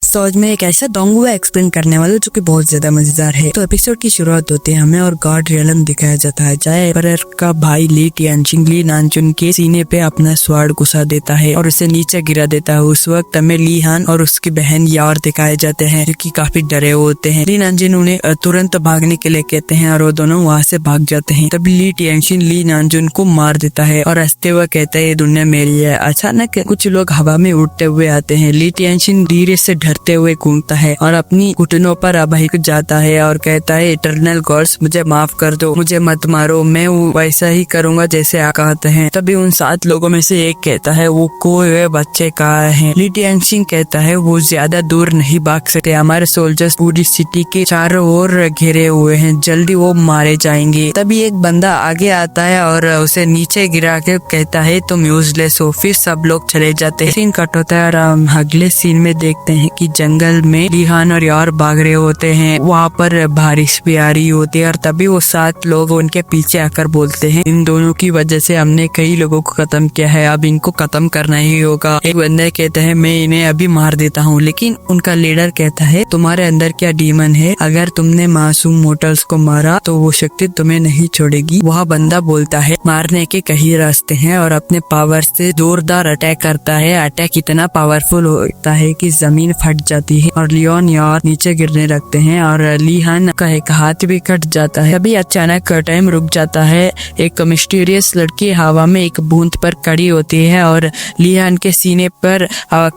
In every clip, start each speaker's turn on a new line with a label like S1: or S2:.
S1: Episode में एक ऐसा डोंगुआ एक्सप्लेन करने वाला जो कि बहुत ज्यादा मजेदार है। तो एपिसोड की शुरुआत होते हैं हमें और गॉड रियलम दिखाया जाता है जहाँ एम्परर का भाई ली टियानचिंग ली नानचुन के सीने पे अपना स्वाड घुसा देता है और उसे नीचे गिरा देता है। उस वक्त हमें ली हान और उसकी बहन यार दिखाए जाते हैं जो कि काफी डरे होते हैं। ली नानचुन उन्हें तुरंत भागने के लिए कहते हैं और वो दोनों वहाँ से भाग जाते हैं। तभी ली टियानचिन ली नानचुन को मार देता है और हंसते हुए कहता है ये दुनिया मेरी है। अचानक कुछ लोग हवा में उड़ते हुए आते हैं। ली टियानचिन धीरे से डरते हुए घूमता है और अपनी घुटनों पर अभय जाता है और कहता है इटरनल गॉड्स मुझे माफ कर दो, मुझे मत मारो, मैं वैसा ही करूंगा जैसे आप कहते हैं। तभी उन 7 लोगों में से एक कहता है वो कोई बच्चे कहाँ हैं? ली टियानचिन कहता है वो ज्यादा दूर नहीं भाग सकते, हमारे सोल्जर्स पूरी सिटी के चारों ओर घिरे हुए हैं, जल्दी वो मारे जाएंगे। तभी एक बंदा आगे आता है और उसे नीचे गिरा के कहता है तुम यूजलेस हो। फिर सब लोग चले जाते हैं। सीन कट होता है और हम अगले सीन में देखते हैं कि जंगल में ली हान और यार भाग रहे होते हैं। वहाँ पर बारिश भी आ रही होती है और तभी वो 7 लोग उनके पीछे आकर बोलते हैं इन दोनों की वजह से हमने कई लोगों को खत्म किया है, अब इनको खत्म करना ही होगा। एक बंदा कहता है मैं इन्हें अभी मार देता हूँ, लेकिन उनका लीडर कहता है तुम्हारे अंदर क्या डीमन है, अगर तुमने मासूम मोटर्स को मारा तो वो शक्ति तुम्हें नहीं छोड़ेगी। वह बंदा बोलता है मारने के कई रास्ते हैं और अपने पावर से जोरदार अटैक करता है। अटैक इतना पावरफुल होता है कि जमीन फट जाती है और लियोन यार नीचे गिरने लगते हैं और ली हान का एक हाथ भी कट जाता है। तभी अचानक टाइम रुक जाता है। एक मिस्टीरियस लड़की हवा में एक बूंद पर खड़ी होती है और ली हान के सीने पर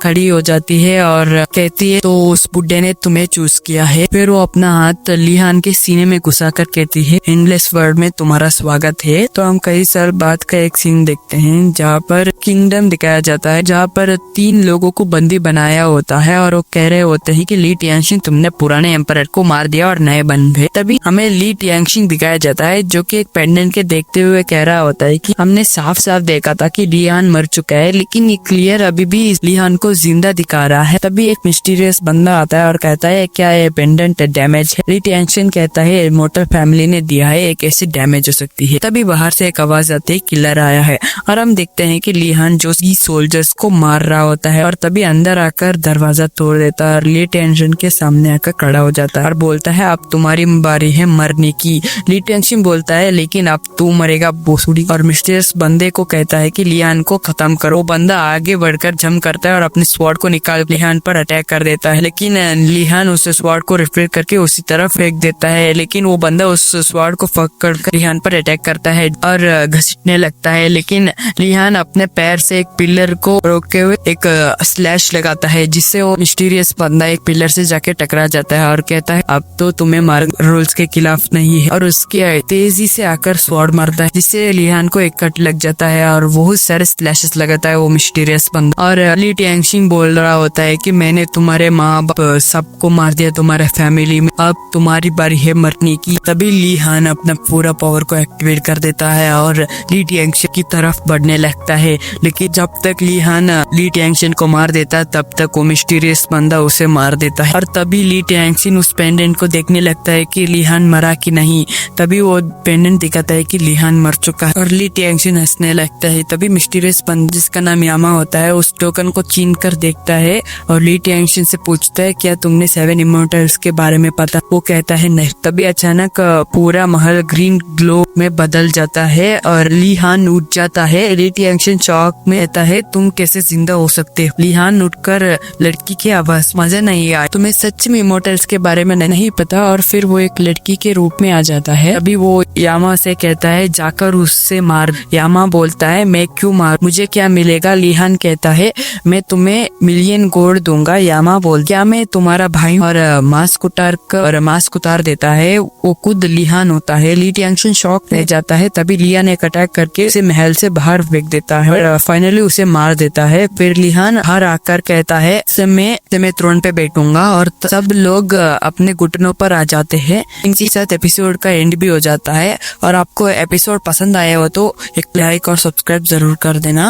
S1: खड़ी हो जाती है और कहती है तो उस बुड्ढे ने तुम्हें चूज किया है। फिर वो अपना हाथ ली हान के सीने में घुसा कर कहती है एंडलेस वर्ल्ड में तुम्हारा स्वागत है। तो हम कई साल बाद का एक सीन देखते हैं जहाँ पर किंगडम दिखाया जाता है, जहाँ पर 3 लोगों को बंदी बनाया होता है और वो कह रहे होते हैं कि ली टियानचिन तुमने पुराने एम्परर को मार दिया और नए बन गए। तभी हमें ली टियानचिन दिखाया जाता है जो कि एक पेंडेंट के देखते हुए कह रहा होता है कि हमने साफ साफ देखा था कि ली हान मर चुका है, लेकिन ये क्लियर अभी भी ली हान को जिंदा दिखा रहा है। तभी एक मिस्टीरियस बंदा आता है और कहता है क्या ये पेंडेंट डैमेज है? ली टियानचिन कहता है इमोर्टल फैमिली ने दिया है, एक ऐसी डैमेज हो सकती है। तभी बाहर से एक आवाज आती है किलर आया है और हम देखते हैं कि ली हान जो सोल्जर्स को मार रहा होता है और तभी अंदर आकर दरवाजा तोड़ देता है और ली टियानचिन के सामने आकर खड़ा हो जाता है और बोलता है अब तुम्हारी बारी है मरने की। ली टियानचिन बोलता है लेकिन अब तू मरेगा भोसड़ी, और मिस्टीरियस बंदे को कहता है कि ली हान को खत्म करो। बंदा आगे बढ़कर जंप करता है और अपने स्वॉर्ड को निकाल ली हान पर अटैक कर देता है, लेकिन ली हान उस स्वॉर्ड को रिफ्लेक्ट करके उसी तरफ फेंक देता है। लेकिन वो बंदा उस स्वॉर्ड को पकड़ कर ली हान पर अटैक करता है और घसीटने लगता है, लेकिन ली हान अपने पैर से एक पिलर को रोकते हुए एक स्लैश लगाता है जिससे वो मिस्टीरियस बंदा एक पिलर से जाके टकरा जाता है और कहता है अब तो तुम्हें मार रूल्स के खिलाफ नहीं है, और उसके तेजी से आकर स्वॉर्ड मारता है जिससे ली हान को एक कट लग जाता है और बहुत सारे स्लैशेस लगाता है वो मिस्टीरियस बंदा। और ली टियानचिन बोल रहा होता है कि मैंने तुम्हारे माँ बाप सबको मार दिया तुम्हारे फैमिली में, अब तुम्हारी बारी है मरने की। तभी ली हान अपना पूरा पावर को एक्टिवेट कर देता है और ली टियानचिन की तरफ बढ़ने लगता है, लेकिन जब तक ली हान ली टियानचिन को मार देता है तब तक वो मिस्टीरियस बंदा उसे मार देता है। और तभी ली टियानचिन उस पेंडेंट को देखने लगता है कि ली हान मरा कि नहीं। तभी वो पेंडेंट दिखाता है कि ली हान मर चुका है और ली टियानचिन हंसने लगता है। तभी मिस्टीरियस बंदा जिसका नाम यामा होता है उस टोकन को छीन कर देखता है और ली टियानचिन से पूछता है क्या तुमने 7 इमोर्टल्स के बारे में पता? वो कहता है नहीं। तभी अचानक पूरा महल ग्रीन ग्लो में बदल जाता है और ली हान उठ जाता है। ली टियानचिन शॉक में रहता है तुम कैसे जिंदा हो सकते हो? ली हान उठकर लड़की की आवाज मजा नहीं आया, तुम्हें सच में इमोर्टल्स के बारे में नहीं पता, और फिर वो एक लड़की के रूप में आ जाता है। अभी वो यामा से कहता है जाकर उससे मार। यामा बोलता है मैं क्यों मार, मुझे क्या मिलेगा? ली हान कहता है मैं तुम्हें मिलियन गोल्ड दूंगा। यामा बोल क्या मैं तुम्हारा भाई? और मास्क उतार देता है, वो खुद ली हान होता है। ली टियानचिन शॉक रह जाता है। तभी ली हान एक अटैक करके उसे महल से बाहर फेंक देता है और फाइनली उसे मार देता है। फिर ली हान बाहर आकर कहता है मैं थ्रोन पे बैठूंगा और सब लोग अपने घुटनों पर आ जाते हैं। इसी साथ एपिसोड का एंड भी हो जाता है। और आपको एपिसोड पसंद आया हो तो एक लाइक और सब्सक्राइब जरूर कर देना।